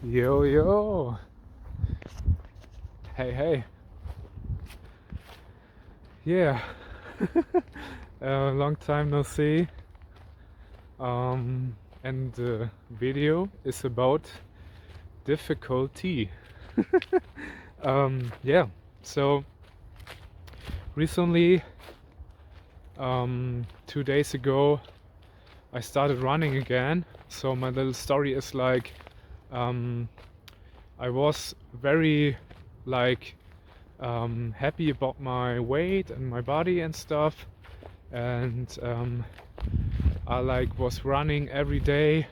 Yo, yo. Hey, hey. Yeah. Long time no see. And the video is about difficulty. Yeah. So recently, 2 days ago, I started running again. So my little story is like, I was very like happy about my weight and my body and stuff, and I like was running every day,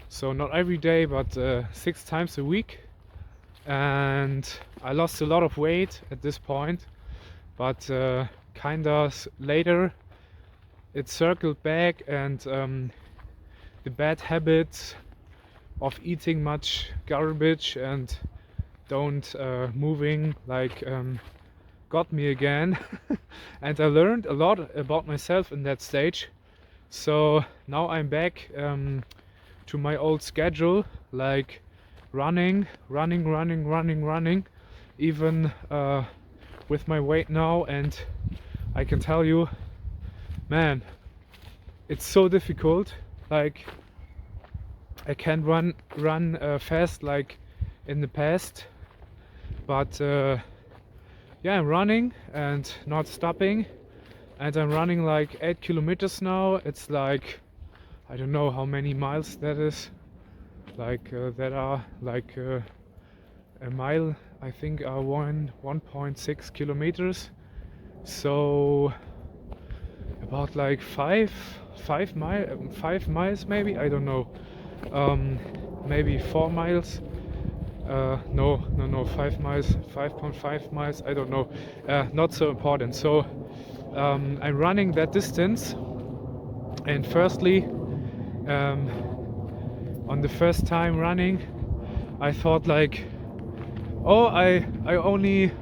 so not every day but 6 times a week, and I lost a lot of weight at this point, but kinda later it circled back, and the bad habits of eating much garbage and don't moving like got me again. And I learned a lot about myself in that stage. So now I'm back to my old schedule, like running, even with my weight now. And I can tell you, man, it's so difficult. Like I can't run fast like in the past, but yeah, I'm running and not stopping, and I'm running like 8 kilometers now. It's like, I don't know how many miles that is, like that are like a mile, I think, are 1.6 kilometers, so about like 5 miles maybe, I don't know, maybe 4 miles. No, 5 miles, 5.5 miles, I don't know. Not so important. So I'm running that distance, and firstly, on the first time running, I thought like, oh, I only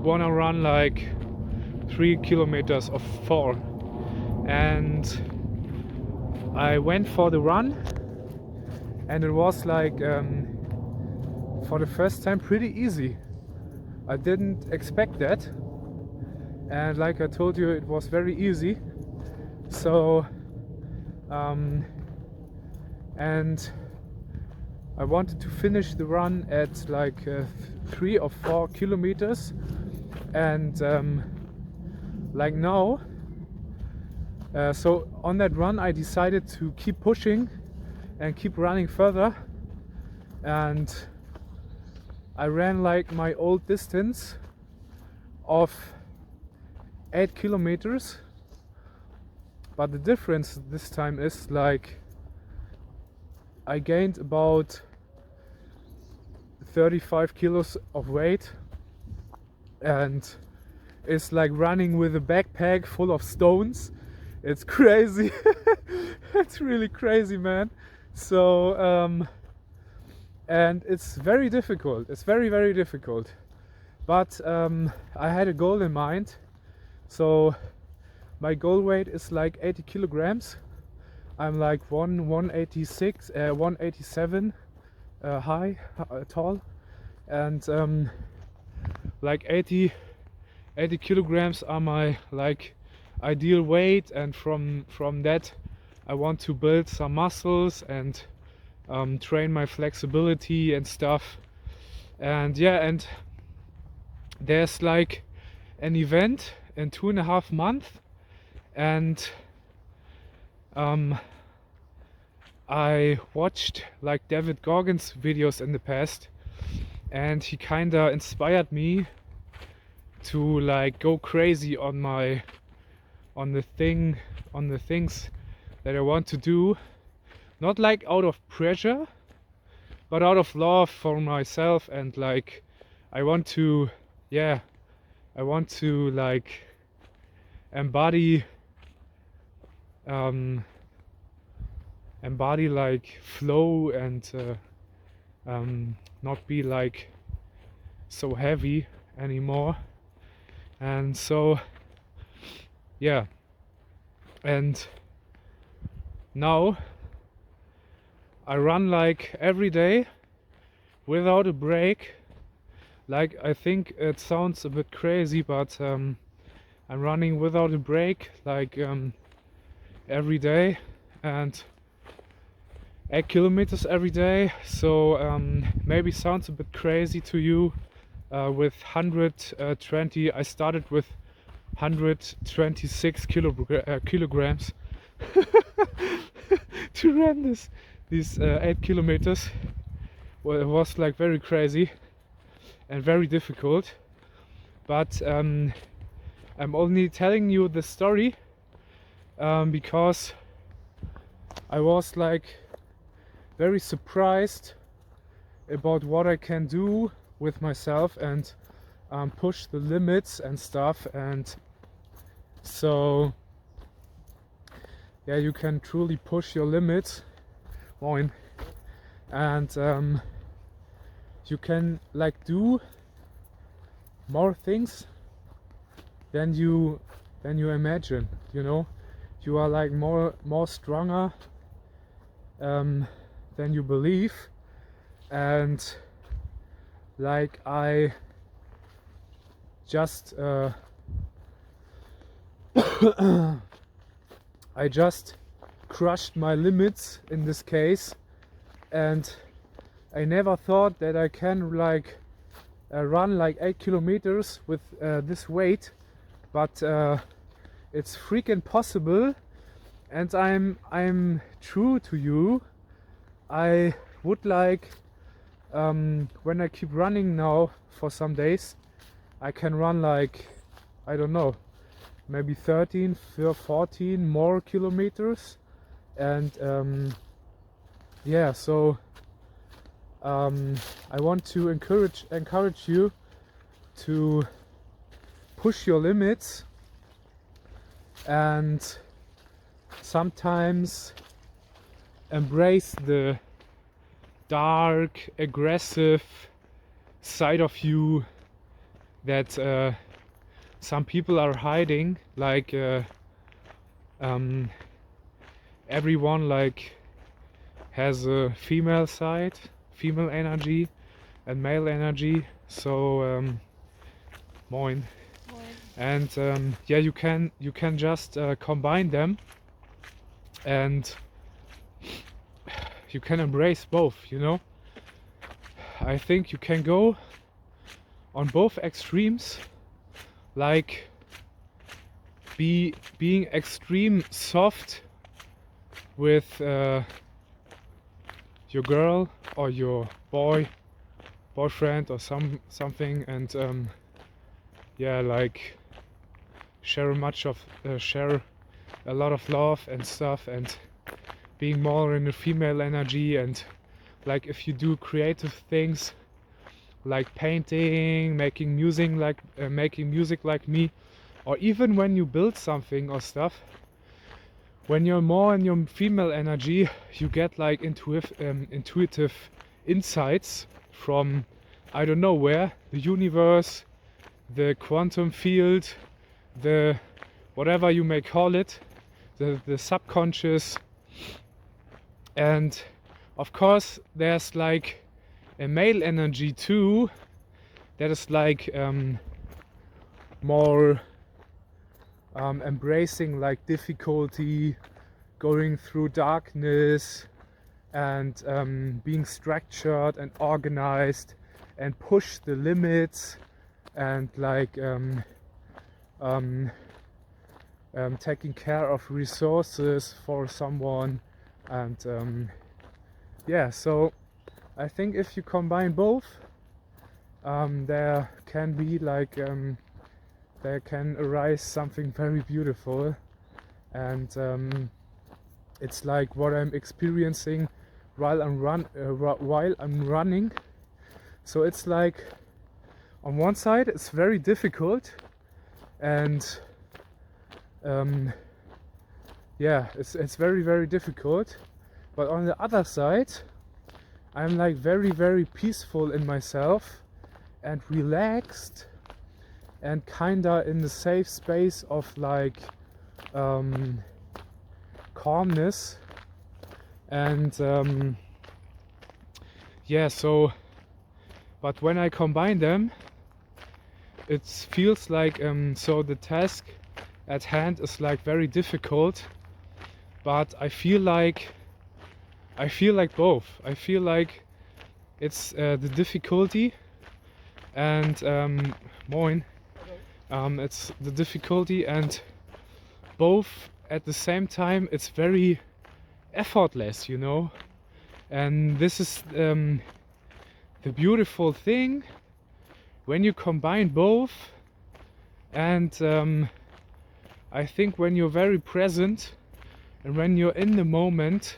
wanna run like 3 kilometers of 4, and I went for the run, and it was like for the first time pretty easy. I didn't expect that, and like I told you, it was very easy. So and I wanted to finish the run at like 3 or 4 kilometers, and like now, so on that run I decided to keep pushing and keep running further, and I ran like my old distance of 8 kilometers, but the difference this time is like I gained about 35 kilos of weight, and it's like running with a backpack full of stones. It's crazy. It's really crazy, man. So and it's very difficult. It's very difficult, but I had a goal in mind. So my goal weight is like 80 kilograms. I'm like 186, 187 high, tall, and like 80 kilograms are my like ideal weight, and from that I want to build some muscles and train my flexibility and stuff. And yeah, and there's like an event in 2.5 months, and I watched like David Goggins videos in the past, and he kinda inspired me to like go crazy on the things that I want to do, not like out of pressure, but out of love for myself. And like I want to, yeah, I want to like embody like flow, and not be like so heavy anymore. And so yeah, and now I run like every day without a break. Like, I think it sounds a bit crazy, but I'm running without a break, like every day, and 8 kilometers every day. So maybe sounds a bit crazy to you. With 120, I started with 126 kilograms to run these 8 kilometers. Well, it was like very crazy and very difficult, but I'm only telling you the story because I was like very surprised about what I can do with myself and push the limits and stuff. And so yeah, you can truly push your limits, and you can like do more things than you imagine, you know. You are like more stronger than you believe. And like I just I just crushed my limits in this case, and I never thought that I can like run like 8 kilometers with this weight, but it's freaking possible. And I'm true to you. I would like when I keep running now for some days, I can run like, I don't know, maybe 13 or 14 more kilometers. And yeah, so I want to encourage you to push your limits, and sometimes embrace the dark, aggressive side of you that some people are hiding. Like everyone like has a female side, female energy and male energy. So moin. And yeah, you can just combine them, and you can embrace both, you know. I think you can go on both extremes, like being extreme soft with your girl or your boyfriend or something, and yeah, like share a lot of love and stuff, and being more in the female energy. And like if you do creative things like painting, making music like me, or even when you build something or stuff, when you're more in your female energy, you get like intuitive insights from I don't know where, the universe, the quantum field, the whatever you may call it, the subconscious. And of course there's like a male energy too, that is like more embracing like difficulty, going through darkness, and being structured and organized and push the limits, and like taking care of resources for someone. And yeah, so I think if you combine both, there can be like there can arise something very beautiful. And it's like what I'm experiencing while I'm running. So it's like on one side it's very difficult, and yeah, it's very, very difficult. But on the other side, I'm like very, very peaceful in myself and relaxed, and kinda in the safe space of like calmness. And yeah, so but when I combine them, it feels like so the task at hand is like very difficult, but I feel like both. I feel like it's the difficulty and it's the difficulty, and both at the same time it's very effortless, you know. And this is the beautiful thing when you combine both. And I think when you're very present and when you're in the moment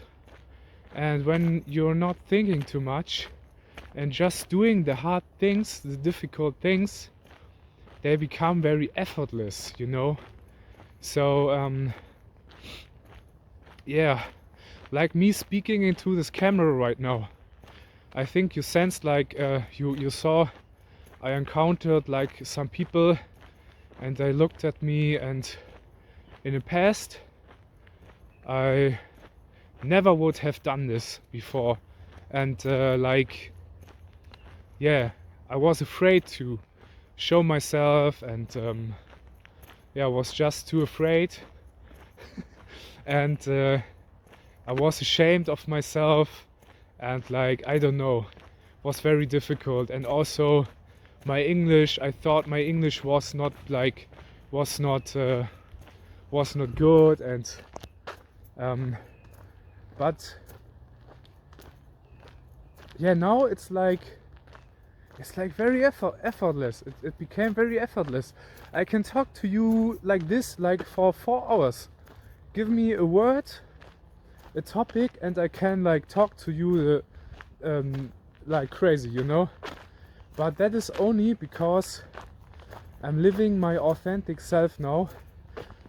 and when you're not thinking too much and just doing the hard things, the difficult things, they become very effortless, you know. So yeah, like me speaking into this camera right now, I think you sensed like you saw I encountered like some people and they looked at me, and in the past I never would have done this before, and like yeah, I was afraid to show myself, and yeah, I was just too afraid and I was ashamed of myself, and like I don't know, it was very difficult. And also my English, I thought my English was not good, and but yeah, now it's like very effortless. It became very effortless. I can talk to you like this, like for 4 hours. Give me a word, a topic, and I can like talk to you like crazy, you know. But that is only because I'm living my authentic self now.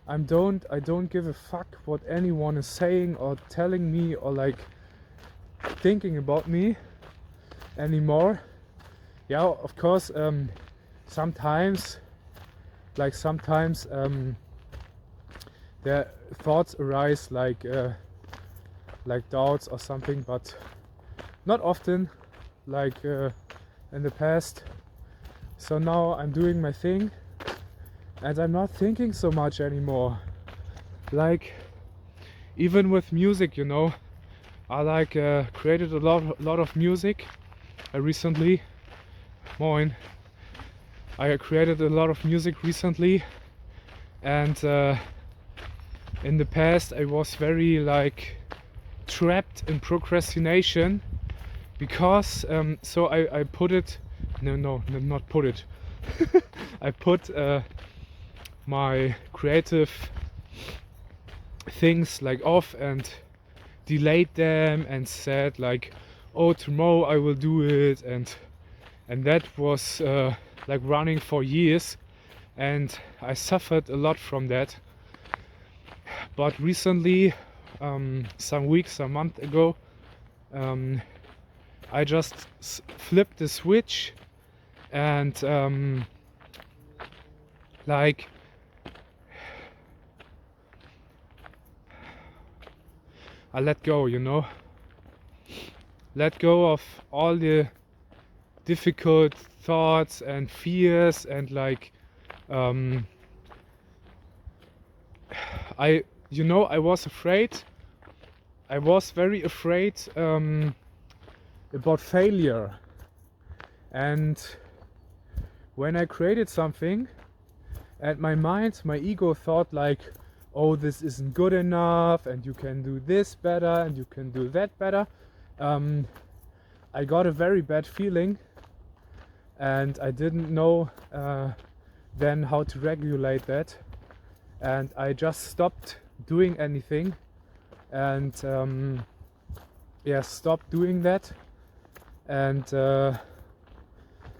I don't give a fuck what anyone is saying or telling me or like thinking about me anymore. Yeah, of course, sometimes the thoughts arise like doubts or something, but not often like in the past. So now I'm doing my thing and I'm not thinking so much anymore. Like even with music, you know, I like created a lot of music recently. I created a lot of music recently, and in the past I was very like trapped in procrastination because so I put it not put it I put my creative things like off and delayed them and said like, oh, tomorrow I will do it, and that was like running for years, and I suffered a lot from that. But recently, some month ago, I just flipped the switch and like I let go, you know, let go of all the difficult thoughts and fears, and like I was afraid. I was very afraid about failure, and when I created something and my ego thought like, oh, this isn't good enough, and you can do this better and you can do that better, I got a very bad feeling, and I didn't know then how to regulate that, and I just stopped doing anything, and stopped doing that, and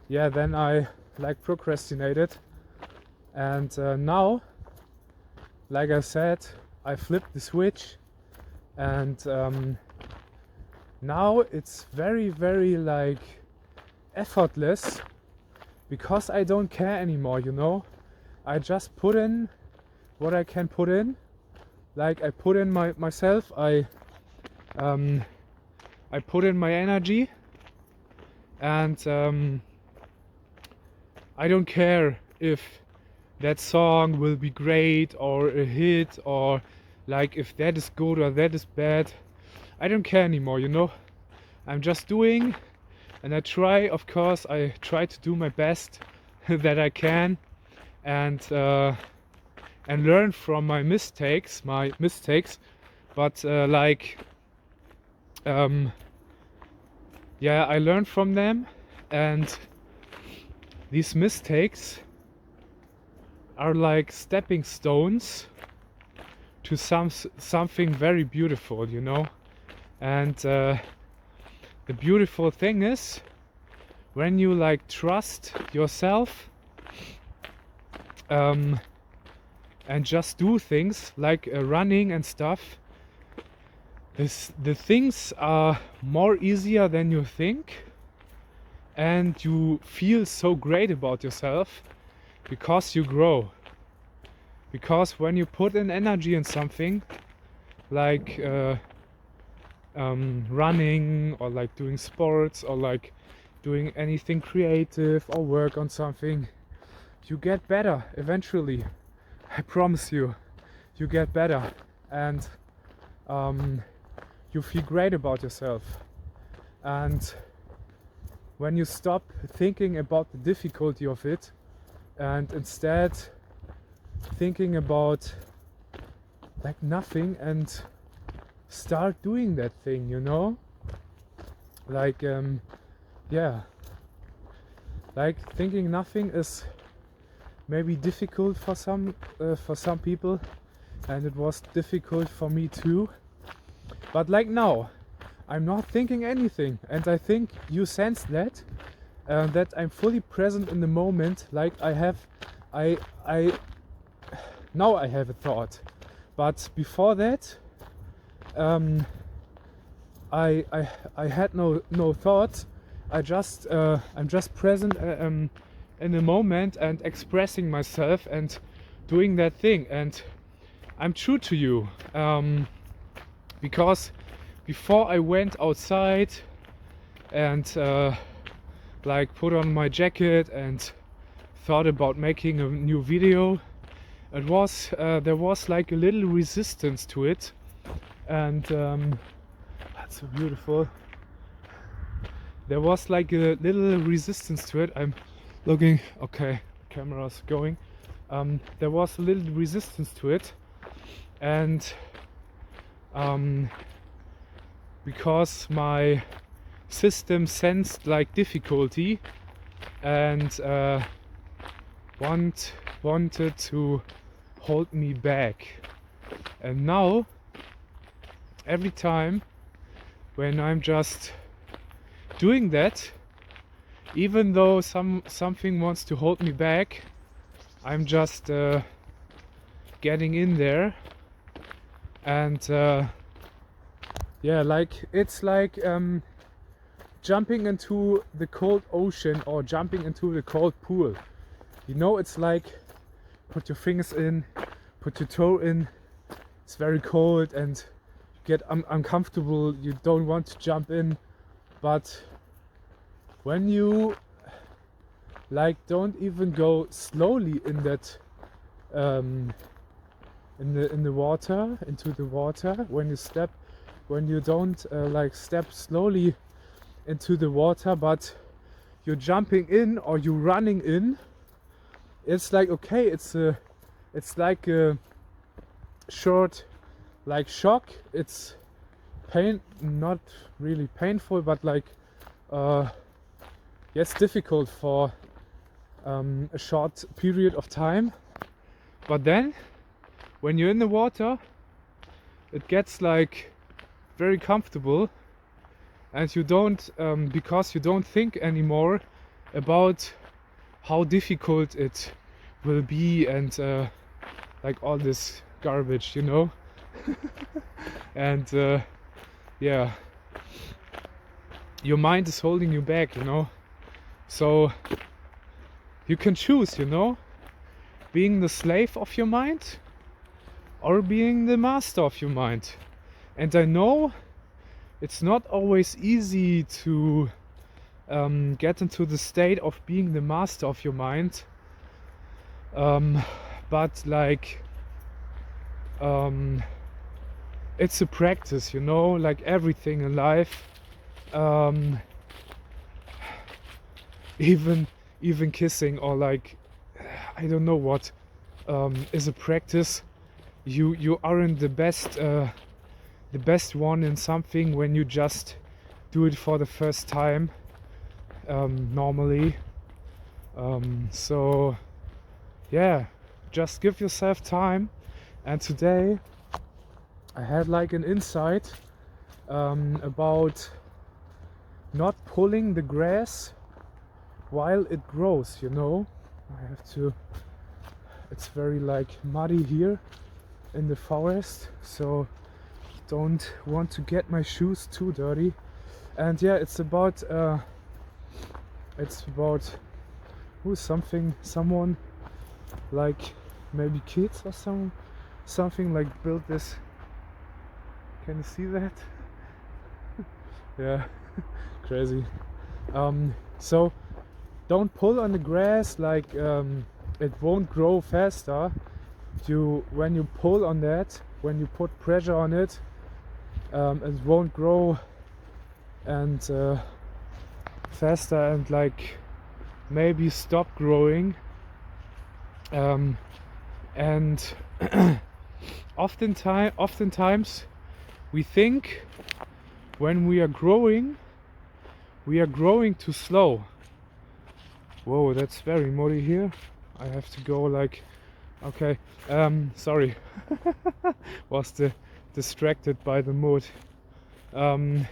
then I like procrastinated, and now, like I said, I flipped the switch, and now it's very, very like effortless, because I don't care anymore, you know. I just put in what I can put in. Like I put in myself, I put in my energy, and I don't care if that song will be great or a hit, or like if that is good or that is bad. I don't care anymore, you know. I'm just doing, and I try, of course, I try to do my best that I can, and learn from my mistakes. But yeah, I learn from them, and these mistakes are like stepping stones to something very beautiful, you know. And the beautiful thing is, when you like trust yourself, and just do things like running and stuff, the things are more easier than you think, and you feel so great about yourself because you grow. Because when you put in energy in something like running, or like doing sports, or like doing anything creative, or work on something, you get better eventually. I promise you, you get better, and you feel great about yourself. And when you stop thinking about the difficulty of it, and instead thinking about like nothing, and start doing that thing, you know, like yeah, like thinking nothing is maybe difficult for some people, and it was difficult for me too. But like now, I'm not thinking anything, and I think you sense that that I'm fully present in the moment. Like I now I have a thought, but before that, I had no thoughts. I'm just present in the moment, and expressing myself and doing that thing, and I'm true to you, because before I went outside and like put on my jacket and thought about making a new video, it was there was like a little resistance to it, and that's so beautiful. There was like a little resistance to it. I'm looking, okay, camera's going. There was a little resistance to it, and because my system sensed like difficulty, and wanted to hold me back. And now, every time when I'm just doing that, even though something wants to hold me back, I'm just getting in there, and yeah, like it's like jumping into the cold ocean, or jumping into the cold pool. You know, it's like put your fingers in, put your toe in, it's very cold and you get uncomfortable, you don't want to jump in. But when you like don't even go slowly in that in the water, into the water, when you don't like step slowly into the water, but you're jumping in or you're running in, it's like, okay, it's like a short like shock. It's not really painful, but like it's difficult for a short period of time. But then when you're in the water, it gets like very comfortable, and you don't because you don't think anymore about how difficult it will be, and like all this garbage, you know. And yeah, your mind is holding you back, you know. So you can choose, you know, being the slave of your mind or being the master of your mind. And I know it's not always easy to get into the state of being the master of your mind. But like it's a practice, you know, like everything in life. Even kissing, or like I don't know what, is a practice. You aren't the best one in something when you just do it for the first time, normally. So yeah, just give yourself time. And today I had like an insight about not pulling the grass while it grows, you know. I have to, it's very like muddy here in the forest, so don't want to get my shoes too dirty. And yeah, it's about someone like maybe kids or something like built this. Can you see that? Yeah, crazy. So don't pull on the grass, like it won't grow faster. When you pull on that, when you put pressure on it, it won't grow and faster, and like maybe stop growing. And oftentimes we think when we are growing too slow. Whoa, that's very muddy here. I have to go like, okay, sorry. Was distracted by the mood. When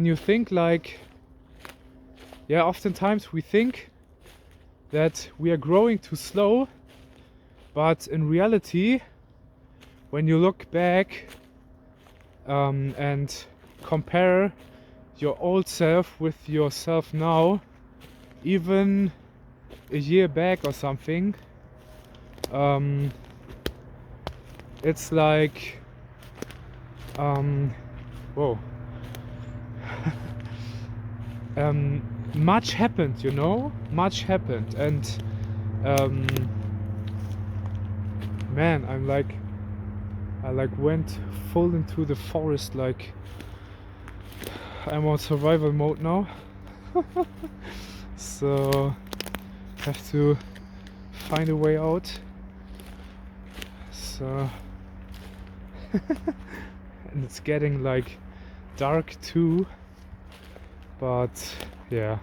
you think like, yeah, oftentimes we think that we are growing too slow, but in reality, when you look back and compare your old self with yourself now, even a year back or something, it's like whoa. Much happened, you know, much happened. And man, I went full into the forest, like I'm on survival mode now. So have to find a way out. So and it's getting like dark too, but yeah,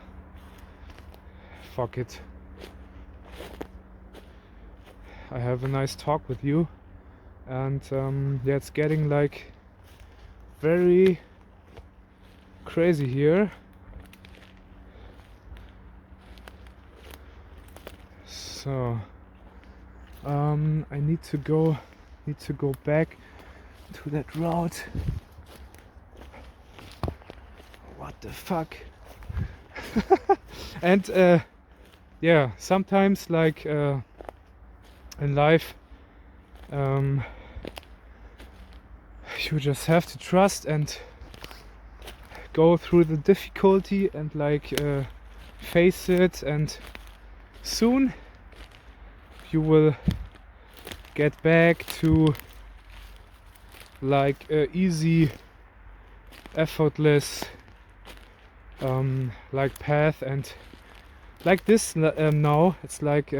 fuck it. I have a nice talk with you, and yeah, it's getting like very crazy here. So I need to go back to that route. What the fuck? And yeah, sometimes like in life, you just have to trust and go through the difficulty and like face it, and soon you will get back to like a easy, effortless like path. And like this now it's like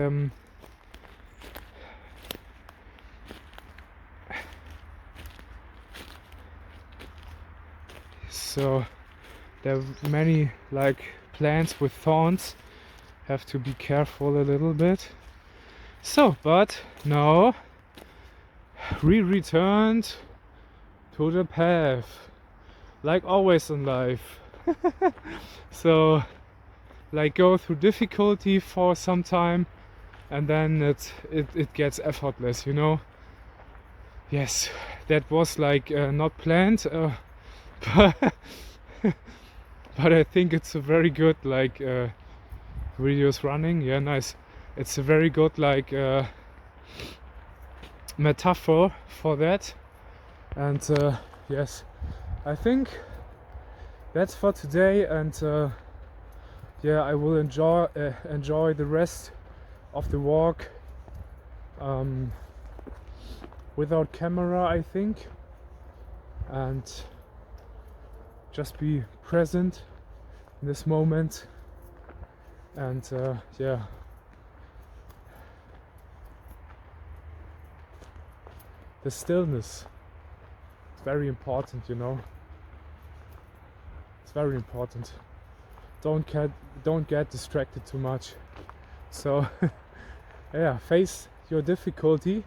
so there are many like plants with thorns, have to be careful a little bit. So but now we returned to the path, like always in life. So like go through difficulty for some time, and then it gets effortless, you know. Yes, that was like not planned, but I think it's a very good like videos running. Yeah, nice. It's a very good like metaphor for that. And yes, I think that's for today. And yeah, I will enjoy the rest of the walk without camera, I think, and just be present in this moment. And yeah, the stillness is very important, you know. It's very important. Don't get distracted too much. So yeah, face your difficulty.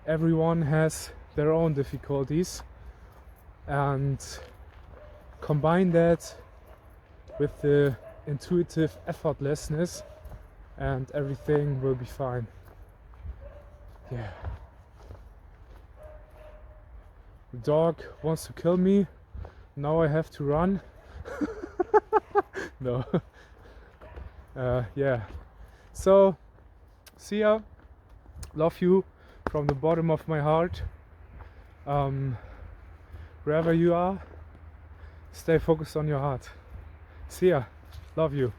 Everyone has their own difficulties, and combine that with the intuitive effortlessness, and everything will be fine. Yeah. The dog wants to kill me. Now I have to run. No. Yeah. So, see ya. Love you from the bottom of my heart. Wherever you are, stay focused on your heart. See ya. Love you.